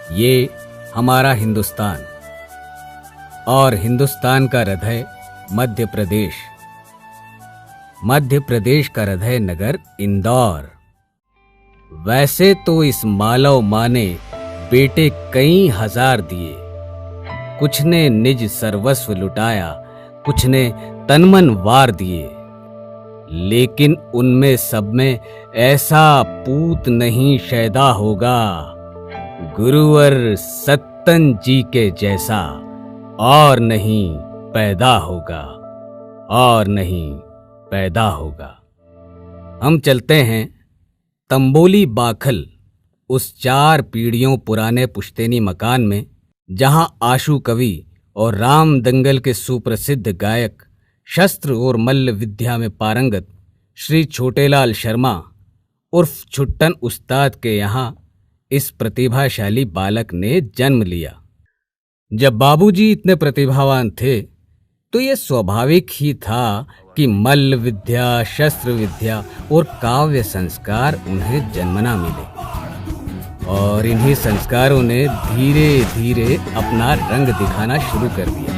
ये हमारा हिंदुस्तान, और हिंदुस्तान का हृदय मध्य प्रदेश, मध्य प्रदेश का हृदय नगर इंदौर। वैसे तो इस मालव माँ ने बेटे कई हजार दिए, कुछ ने निज सर्वस्व लुटाया, कुछ ने तनमन वार दिए, लेकिन उनमें सब में ऐसा पूत नहीं शैदा होगा गुरुवर सत्तन जी के जैसा, और नहीं पैदा होगा, और नहीं पैदा होगा। हम चलते हैं तंबोली बाखल, उस 4 पीढ़ियों पुराने पुश्तैनी मकान में जहां आशु कवि और राम दंगल के सुप्रसिद्ध गायक, शस्त्र और मल्ल विद्या में पारंगत श्री छोटेलाल शर्मा उर्फ छुट्टन उस्ताद के यहाँ इस प्रतिभाशाली बालक ने जन्म लिया। जब बाबूजी इतने प्रतिभावान थे तो ये स्वाभाविक ही था कि मल्ल विद्या, शस्त्र विद्या और काव्य संस्कार उन्हें जन्मना मिले, और इन्हीं संस्कारों ने धीरे धीरे अपना रंग दिखाना शुरू कर दिया।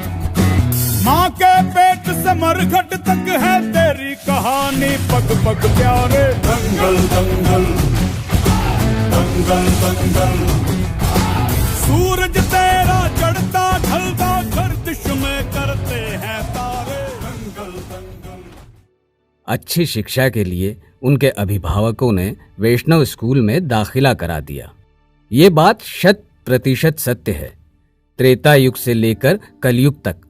माँ के पेट से मरघट तक है तेरी कहानी, पग पग प्यारे दंगल दंगल दंगल दंगल। सूरज तेरा चढ़ता ढलता गर्दिश में करते हैं तारे दंगल दंगल। अच्छी शिक्षा के लिए उनके अभिभावकों ने वैष्णव स्कूल में दाखिला करा दिया। ये बात 100% सत्य है। त्रेता युग से लेकर कलयुग तक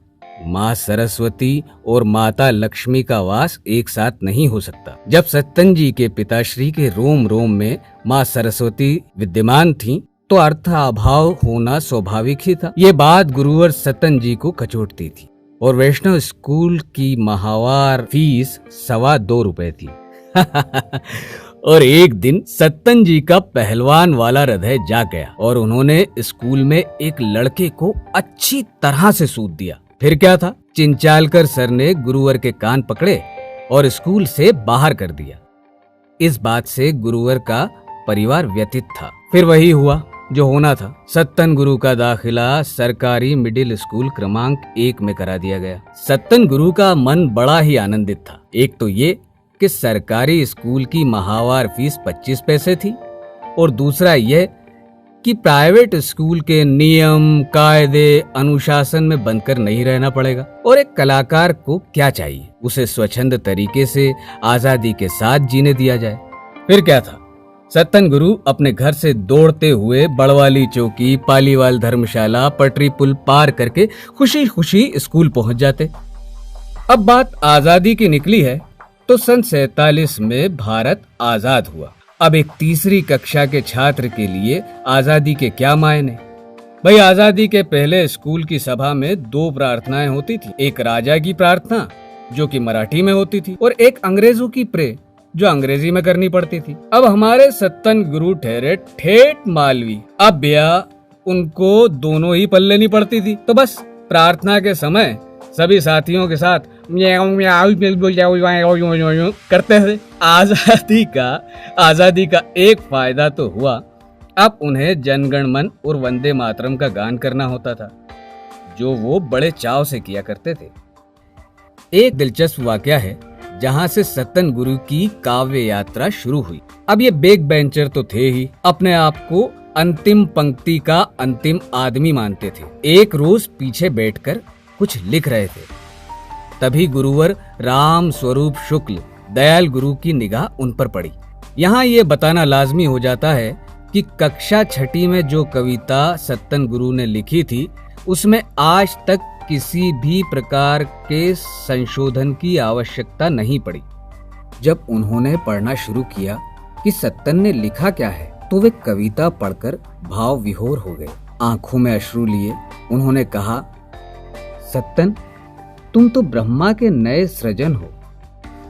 माँ सरस्वती और माता लक्ष्मी का वास एक साथ नहीं हो सकता। जब सत्तन जी के पिताश्री के रोम रोम में माँ सरस्वती विद्यमान थीं, तो अर्थ अभाव होना स्वाभाविक ही था। ये बात गुरुवर सत्तन जी को कचोटती थी, और वैष्णव स्कूल की माहवार फीस 2.25 रुपए थी। और एक दिन सत्तन जी का पहलवान वाला हृदय जाग गया और उन्होंने स्कूल में एक लड़के को अच्छी तरह से सूद दिया। फिर क्या था, चिंचालकर सर ने गुरुवर के कान पकड़े और स्कूल से बाहर कर दिया। इस बात से गुरुवर का परिवार व्यथित था। फिर वही हुआ जो होना था। सत्तन गुरु का दाखिला सरकारी मिडिल स्कूल क्रमांक 1 में करा दिया गया। सत्तन गुरु का मन बड़ा ही आनंदित था। एक तो ये कि सरकारी स्कूल की माहवार फीस 25 पैसे थी, और दूसरा यह कि प्राइवेट स्कूल के नियम, कायदे, अनुशासन में बनकर नहीं रहना पड़ेगा। और एक कलाकार को क्या चाहिए, उसे स्वच्छंद तरीके से आजादी के साथ जीने दिया जाए। फिर क्या था, सत्तन गुरु अपने घर से दौड़ते हुए बड़वाली चौकी, पालीवाल धर्मशाला, पटरी पुल पार करके खुशी खुशी स्कूल पहुंच जाते। अब बात आजादी की निकली है तो सन 47 में भारत आजाद हुआ। अब एक तीसरी कक्षा के छात्र के लिए आजादी के क्या मायने। भाई, आजादी के पहले स्कूल की सभा में 2 प्रार्थनाएं होती थी। एक राजा की प्रार्थना जो कि मराठी में होती थी, और एक अंग्रेजों की प्रे जो अंग्रेजी में करनी पड़ती थी। अब हमारे सत्तन गुरु ठहरे ठेठ मालवी। अब भैया उनको दोनों ही पल्ले नहीं पड़ती थी, तो बस प्रार्थना के समय सभी साथियों के साथ करते थे। आजादी का एक फायदा तो हुआ, अब उन्हें जनगण मन और वंदे मातरम का गान करना होता था, जो वो बड़े चाव से किया करते थे। एक दिलचस्प वाकया है जहां से सत्तन गुरु की काव्य यात्रा शुरू हुई। अब ये बैक बेंचर तो थे ही, अपने आप को अंतिम पंक्ति का अंतिम आदमी मानते थे। एक रोज पीछे बैठकर कुछ लिख रहे थे, तभी गुरुवर राम स्वरूप शुक्ल दयाल गुरु की निगाह उन पर पड़ी। यहाँ ये बताना लाजमी हो जाता है कि कक्षा 6ठी में जो कविता सत्तन गुरु ने लिखी थी, उसमें आज तक किसी भी प्रकार के संशोधन की आवश्यकता नहीं पड़ी। जब उन्होंने पढ़ना शुरू किया कि सत्तन ने लिखा क्या है, तो वे कविता पढ़कर भाव विभोर हो गए। आंखों में अश्रु लिए उन्होंने कहा, सत्तन, तुम तो ब्रह्मा के नए सृजन हो।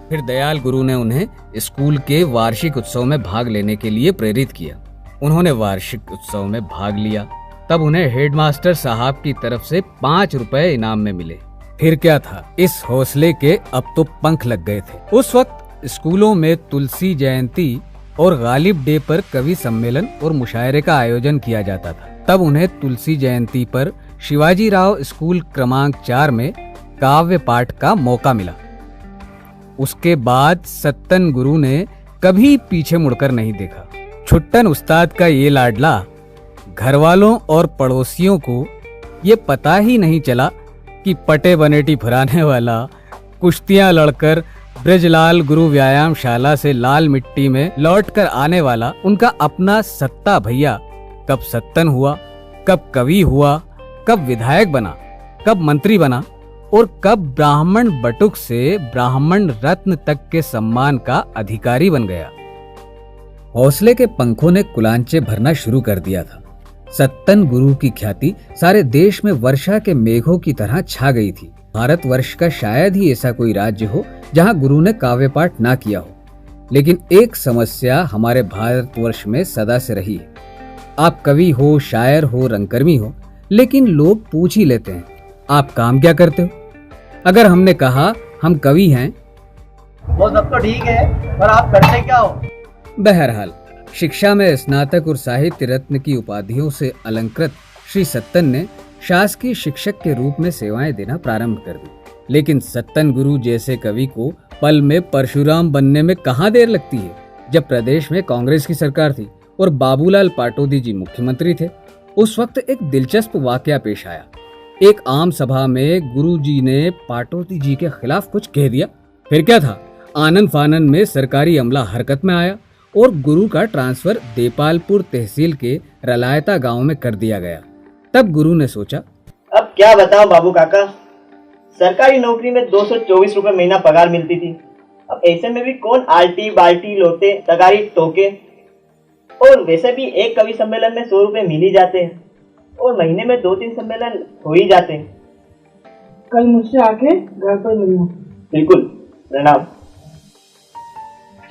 फिर दयाल गुरु ने उन्हें स्कूल के वार्षिक उत्सव में भाग लेने के लिए प्रेरित किया। उन्होंने वार्षिक उत्सव में भाग लिया, तब उन्हें हेडमास्टर साहब की तरफ से 5 रुपए इनाम में मिले। फिर क्या था, इस हौसले के अब तो पंख लग गए थे। उस वक्त स्कूलों में तुलसी जयंती और गालिब डे पर कवि सम्मेलन और मुशायरे का आयोजन किया जाता था। तब उन्हें तुलसी जयंती पर शिवाजी राव स्कूल क्रमांक 4 में काव्य पाठ का मौका मिला। उसके बाद सत्तन गुरु ने कभी पीछे मुड़कर नहीं देखा। छुट्टन उस्ताद का ये लाडला घर वालों और पड़ोसियों को ये पता ही नहीं चला कि पटे बनेटी फुराने वाला, कुश्तियां लड़कर ब्रजलाल गुरु व्यायामशाला से लाल मिट्टी में लौटकर आने वाला उनका अपना सत्ता भैया कब सत्तन हुआ, कब कवि हुआ, कब विधायक बना, कब मंत्री बना और कब ब्राह्मण बटुक से ब्राह्मण रत्न तक के सम्मान का अधिकारी बन गया। हौसले के पंखों ने कुलांचे भरना शुरू कर दिया था। सत्तन गुरु की ख्याति सारे देश में वर्षा के मेघों की तरह छा गई थी। भारतवर्ष का शायद ही ऐसा कोई राज्य हो जहां गुरु ने काव्य पाठ ना किया हो। लेकिन एक समस्या हमारे भारतवर्ष में सदा से रही है। आप कवि हो, शायर हो, रंगकर्मी हो, लेकिन लोग पूछ ही लेते हैं, आप काम क्या करते हो? अगर हमने कहा हम कवि हैं, वो सब तो ठीक है, पर आप करते क्या हो? बहरहाल शिक्षा में स्नातक और साहित्य रत्न की उपाधियों से अलंकृत श्री सत्तन ने शासकीय शिक्षक के रूप में सेवाएं देना प्रारंभ कर दी। लेकिन सत्तन गुरु जैसे कवि को पल में परशुराम बनने में कहाँ देर लगती है। जब प्रदेश में कांग्रेस की सरकार थी और बाबूलाल पाटोदी जी मुख्यमंत्री थे, उस वक्त एक दिलचस्प वाकया पेश आया। एक आम सभा में गुरु जी ने पाटोदी जी के खिलाफ कुछ कह दिया। फिर क्या था, आनन फानन में सरकारी अमला हरकत में आया और गुरु का ट्रांसफर देपालपुर तहसील के रलायता गांव में कर दिया गया। तब गुरु ने सोचा, अब क्या बताऊं बाबू काका, सरकारी नौकरी में 224 रुपए महीना पगार मिलती थी। अब ऐसे में भी कौन आल्टी बाल्टी लोटे तगारी टोके, और वैसे भी एक कवि सम्मेलन में 100 रुपए मिल ही जाते हैं और महीने में 2-3 सम्मेलन हो ही जाते हैं। कल मुझसे आके घर पर मिलना। बिल्कुल, प्रणाम।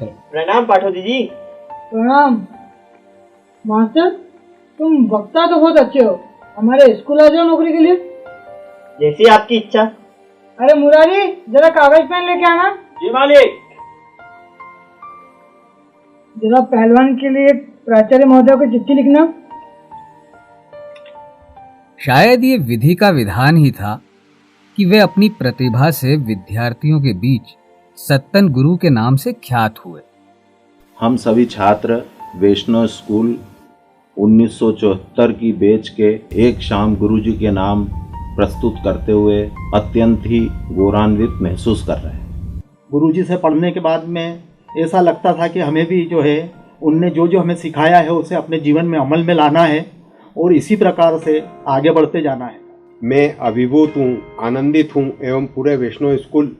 प्रणाम पाठोदी जी। प्रणाम मास्टर, तुम वक्ता तो बहुत अच्छे हो, हमारे स्कूल आ जाओ नौकरी के लिए। जैसी आपकी इच्छा। अरे मुरारी, जरा कागज पेन लेके आना। जी मालिक। जरा पहलवान के लिए प्राचार्य महोदय को चिट्ठी लिखना। शायद ये विधि का विधान ही था कि वे अपनी प्रतिभा से विद्यार्थियों के बीच सत्तन गुरु के नाम से ख्यात हुए। हम सभी छात्र वैष्णव स्कूल 1974 की बैच के एक शाम गुरुजी के नाम प्रस्तुत करते हुए अत्यंत ही गौरवान्वित महसूस कर रहे हैं। गुरुजी से पढ़ने के बाद में ऐसा लगता था कि हमें भी जो है उनने जो जो हमें सिखाया है उसे अपने जीवन में अमल में लाना है और इसी प्रकार से आगे बढ़ते जाना है। मैं अभिभूत हूँ, आनंदित हूँ एवं पूरे वैष्णव स्कूल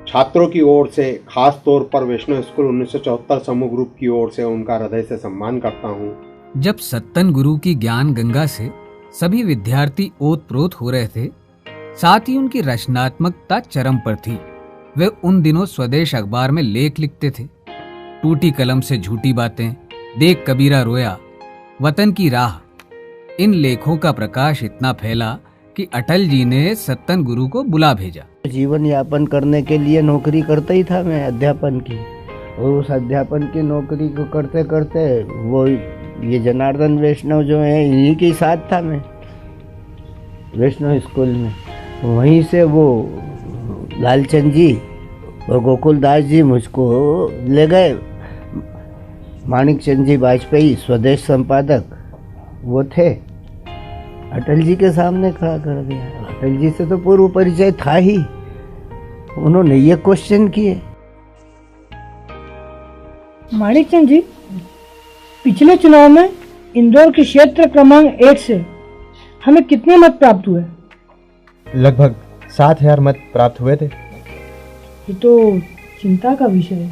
छात्रों की ओर से, खास तौर पर वैष्णव स्कूल 1974 समूह ग्रुप की ओर से उनका हृदय से सम्मान करता हूँ। जब सत्तन गुरु की ज्ञान गंगा से सभी विद्यार्थी ओत-प्रोत हो रहे थे, साथ ही उनकी रचनात्मकता चरम पर थी। वे उन दिनों स्वदेश अखबार में लेख लिखते थे। टूटी कलम से झूठी बातें, देख कबीरा रोया, वतन की राह। इन लेखों का प्रकाश इतना फैला कि अटल जी ने सत्तन गुरु को बुला भेजा। जीवन यापन करने के लिए नौकरी करता ही था मैं अध्यापन की, और उस अध्यापन की नौकरी को करते करते वो ये जनार्दन वैष्णव जो है इन्हीं के साथ था मैं वैष्णव स्कूल में। वहीं से वो लालचंद जी और गोकुल दास जी मुझको ले गए। माणिक चंद जी वाजपेयी स्वदेश संपादक वो थे, अटल जी के सामने खड़ा कर दिया। अटल जी से तो पूर्व परिचय था ही, उन्होंने ये क्वेश्चन किए। माणिक चंद जी, पिछले चुनाव में इंदौर के क्षेत्र क्रमांक 1 से हमें कितने मत प्राप्त हुए? लगभग 7,000 मत प्राप्त हुए थे। ये तो चिंता का विषय है।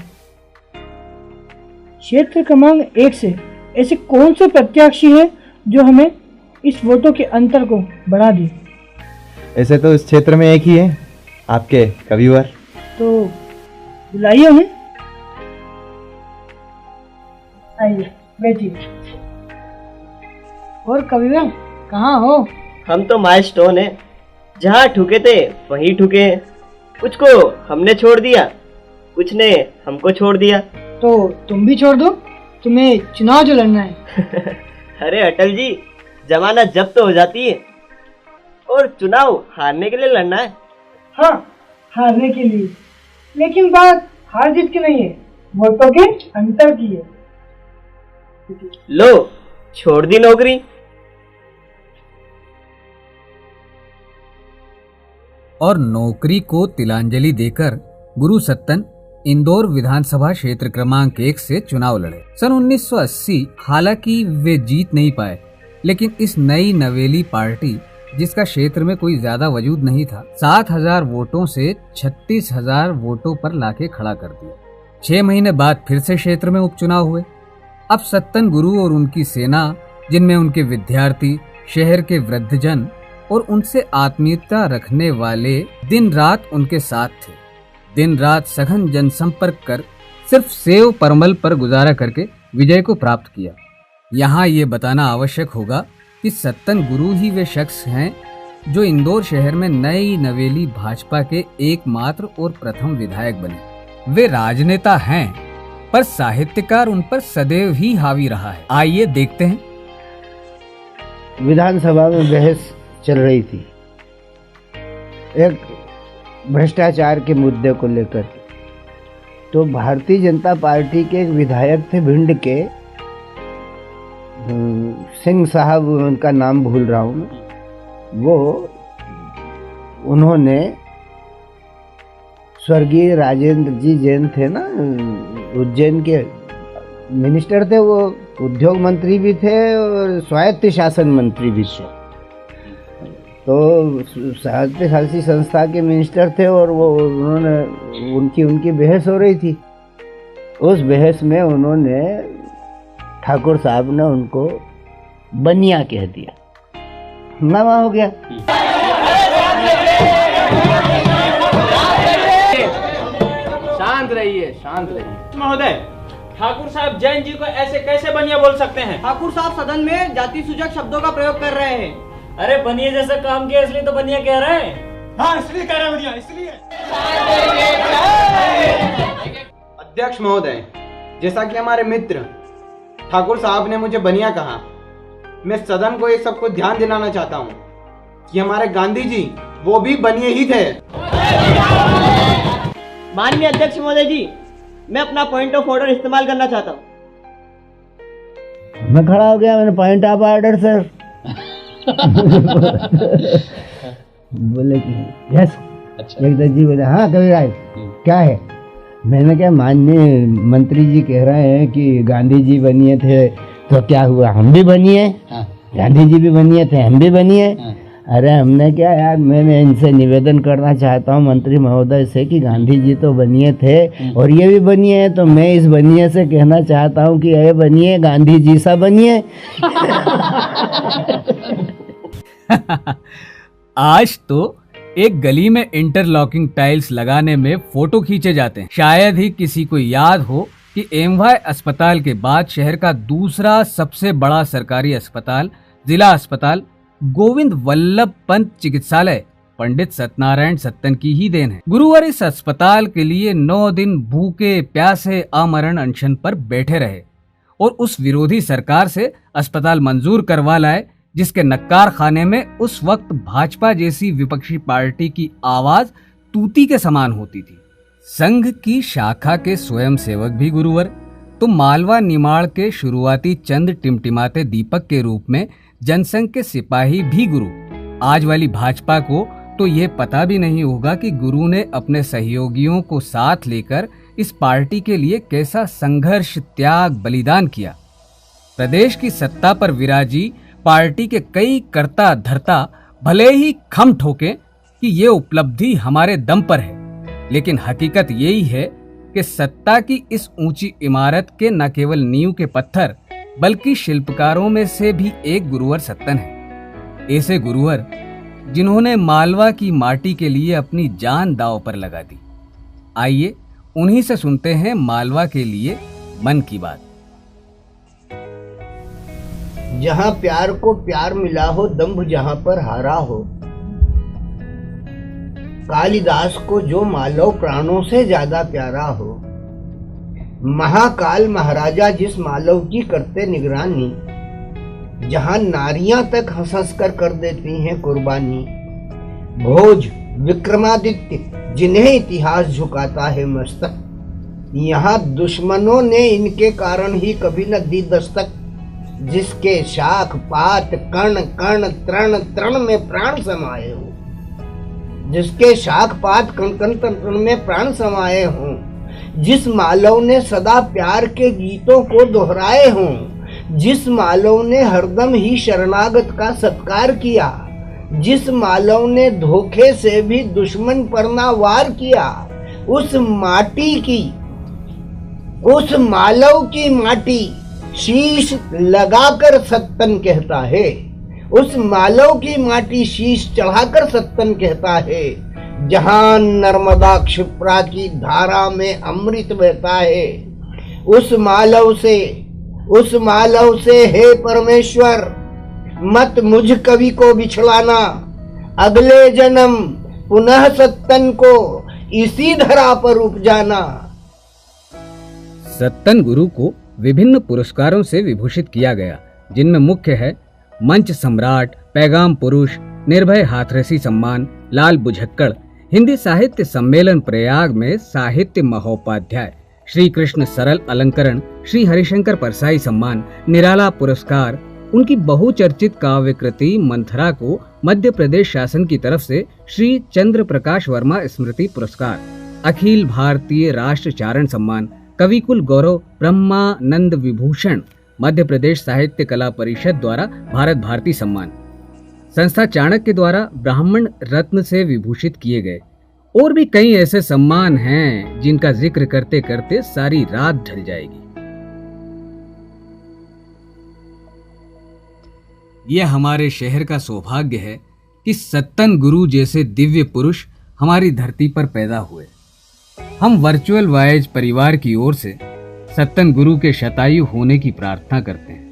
क्षेत्र क्रमांक 1 से ऐसे कौन से प्रत्याशी है जो हमें इस वोटों के अंतर को बढ़ा दे? ऐसे तो इस क्षेत्र में एक ही है, आपके कविवर। तो बुलाइए उन्हें। आइए बैठिए। और कविवर कहाँ हो? हम तो माइलस्टोन है, जहाँ ठुके थे वहीं ठुके। कुछ को हमने छोड़ दिया, कुछ ने हमको छोड़ दिया। तो तुम भी छोड़ दो, तुम्हें चुनाव जो लड़ना है। अरे अटल जी, जमाना जब्त हो जाती है और चुनाव हारने के लिए लड़ना है। हाँ, हारने के लिए, लेकिन बात हार जीत की नहीं है, वोटों के अंतर की है। लो, छोड़ दी नौकरी। और नौकरी को तिलांजलि देकर गुरु सत्तन इंदौर विधानसभा क्षेत्र क्रमांक 1 से चुनाव लड़े। सन 1980 हालांकि वे जीत नहीं पाए, लेकिन इस नई नवेली पार्टी, जिसका क्षेत्र में कोई ज्यादा वजूद नहीं था, 7,000 वोटों से 36,000 वोटों पर लाके खड़ा कर दिया। 6 महीने बाद फिर से क्षेत्र में उपचुनाव हुए। अब सत्तन गुरु और उनकी सेना, जिनमें उनके विद्यार्थी, शहर के वृद्धजन और उनसे आत्मीयता रखने वाले, दिन रात उनके साथ थे। दिन रात सघन जनसंपर्क कर सिर्फ सेव परमल पर गुजारा करके विजय को प्राप्त किया। यहाँ ये बताना आवश्यक होगा कि सत्तन गुरु ही वे शख्स हैं जो इंदौर शहर में नई नवेली भाजपा के एकमात्र और प्रथम विधायक बने। वे राजनेता हैं, पर साहित्यकार उन पर सदैव ही हावी रहा है। आइए देखते हैं। विधानसभा में बहस चल रही थी एक भ्रष्टाचार के मुद्दे को लेकर। तो भारतीय जनता पार्टी के एक विधायक थे भिंड के, सिंह साहब, उनका नाम भूल रहा हूँ मैं, वो उन्होंने स्वर्गीय राजेंद्र जी जैन थे ना, उज्जैन के मिनिस्टर थे, वो उद्योग मंत्री भी थे और स्वायत्त शासन मंत्री भी थे। तो स्वायत्त शासी संस्था के मिनिस्टर थे और वो उन्होंने उनकी बहस हो रही थी। उस बहस में उन्होंने, ठाकुर साहब ने उनको बनिया कह दिया, हंगामा हो गया। शांत रहिए, शांत रहिए। महोदय, ठाकुर साहब जैन जी को ऐसे कैसे बनिया बोल सकते हैं? ठाकुर साहब सदन में जाति सूचक शब्दों का प्रयोग कर रहे हैं। अरे बनिया जैसा काम किया इसलिए तो बनिया कह रहे हैं। हाँ, इसलिए कह रहे हैं बनिया, इसलिए। अध्यक्ष महोदय, जैसा कि हमारे मित्र ठाकुर साहब ने मुझे बनिया कहा, मैं सदन को एक सबको ध्यान दिलाना चाहता हूँ कि हमारे गांधी जी वो भी बनिए ही थे। माननीय अध्यक्ष महोदय जी, मैं अपना पॉइंट ऑफ ऑर्डर इस्तेमाल करना चाहता हूँ। मैं खड़ा हो गया, मैंने पॉइंट ऑफ ऑर्डर सर। बोले कि यस। अच्छा। एक जी बोले हाँ कविराज क्या है? मैंने क्या, माननीय मंत्री जी कह रहे हैं कि गांधी जी बनिए थे, तो क्या हुआ, हम भी बनिए। हाँ। गांधी जी भी बनिए थे, हम भी बनिए। हाँ। अरे हमने क्या यार, मैंने इनसे निवेदन करना चाहता हूँ मंत्री महोदय से कि गांधी जी तो बनिए थे और ये भी बनिए है, तो मैं इस बनिए से कहना चाहता हूँ कि ये बनिए, गांधी जी सा बनिए। आज तो एक गली में इंटरलॉकिंग टाइल्स लगाने में फोटो खींचे जाते हैं। शायद ही किसी को याद हो कि एमवाय अस्पताल के बाद शहर का दूसरा सबसे बड़ा सरकारी अस्पताल, जिला अस्पताल गोविंद वल्लभ पंत चिकित्सालय पंडित सत्यनारायण सत्तन की ही देन है। गुरुवार इस अस्पताल के लिए 9 दिन भूखे प्यासे आमरण अनशन पर बैठे रहे और उस विरोधी सरकार से अस्पताल मंजूर करवा लाए, जिसके नक्कार खाने में उस वक्त भाजपा जैसी विपक्षी पार्टी की आवाज तूती के समान होती थी। संघ की शाखा के स्वयंसेवक भी गुरुवर तो मालवा निमाड़ के शुरुआती चंद टिमटिमाते दीपक के रूप में जनसंघ के सिपाही भी गुरु। आज वाली भाजपा को तो ये पता भी नहीं होगा कि गुरु ने अपने सहयोगियों को साथ लेकर इस पार्टी के लिए कैसा संघर्ष, त्याग, बलिदान किया। प्रदेश की सत्ता पर विराजी पार्टी के कई कर्ता धर्ता भले ही खम ठोके कि ये उपलब्धि हमारे दम पर है, लेकिन हकीकत यही है कि सत्ता की इस ऊंची इमारत के न केवल नींव के पत्थर बल्कि शिल्पकारों में से भी एक गुरुवर सत्तन है। ऐसे गुरुवर जिन्होंने मालवा की माटी के लिए अपनी जान दांव पर लगा दी। आइए उन्हीं से सुनते हैं मालवा के लिए मन की बात। जहाँ प्यार को प्यार मिला हो, दंभ जहाँ पर हारा हो, कालिदास को जो मालव प्राणों से ज्यादा प्यारा हो, महाकाल महाराजा जिस मालव की करते निगरानी, जहां नारियां तक हंस हंस कर देती हैं कुर्बानी। भोज विक्रमादित्य जिन्हें इतिहास झुकाता है मस्तक, यहाँ दुश्मनों ने इनके कारण ही कभी न दी दस्तक। जिसके शाख पात कण कण तृण तृण में प्राण समाये हो, जिसके शाख पात कण कण तृण में प्राण समाये हों, जिस मालव ने सदा प्यार के गीतों को दोहराए हों, जिस मालव ने हरदम ही शरणागत का सत्कार किया, जिस मालव ने धोखे से भी दुश्मन पर ना वार किया, उस माटी की, उस मालव की माटी शीश लगाकर सत्तन कहता है। उस मालव की माटी शीश चढ़ाकर सत्तन कहता है। जहां नर्मदा क्षिप्रा की धारा में अमृत बहता है, उस मालव से हे परमेश्वर मत मुझ कवि को बिछड़ाना। अगले जन्म पुनः सत्तन को इसी धरा पर उपजाना। सत्तन गुरु को विभिन्न पुरस्कारों से विभूषित किया गया, जिनमें मुख्य है मंच सम्राट, पैगाम पुरुष, निर्भय हाथरसी सम्मान, लाल बुझक्कड़, हिंदी साहित्य सम्मेलन प्रयाग में साहित्य महोपाध्याय, श्री कृष्ण सरल अलंकरण, श्री हरिशंकर परसाई सम्मान, निराला पुरस्कार। उनकी बहुचर्चित काव्य कृति मंथरा को मध्य प्रदेश शासन की तरफ से श्री चंद्र प्रकाश वर्मा स्मृति पुरस्कार, अखिल भारतीय राष्ट्र चारण सम्मान, कविकुल गौरव ब्रह्मानंद विभूषण, मध्य प्रदेश साहित्य कला परिषद द्वारा भारत भारती सम्मान, संस्था चाणक्य द्वारा ब्राह्मण रत्न से विभूषित किए गए। और भी कई ऐसे सम्मान हैं जिनका जिक्र करते करते सारी रात ढल जाएगी। यह हमारे शहर का सौभाग्य है कि सत्तन गुरु जैसे दिव्य पुरुष हमारी धरती पर पैदा हुए। हम वर्चुअल वॉयज परिवार की ओर से सत्तन गुरु के शतायु होने की प्रार्थना करते हैं।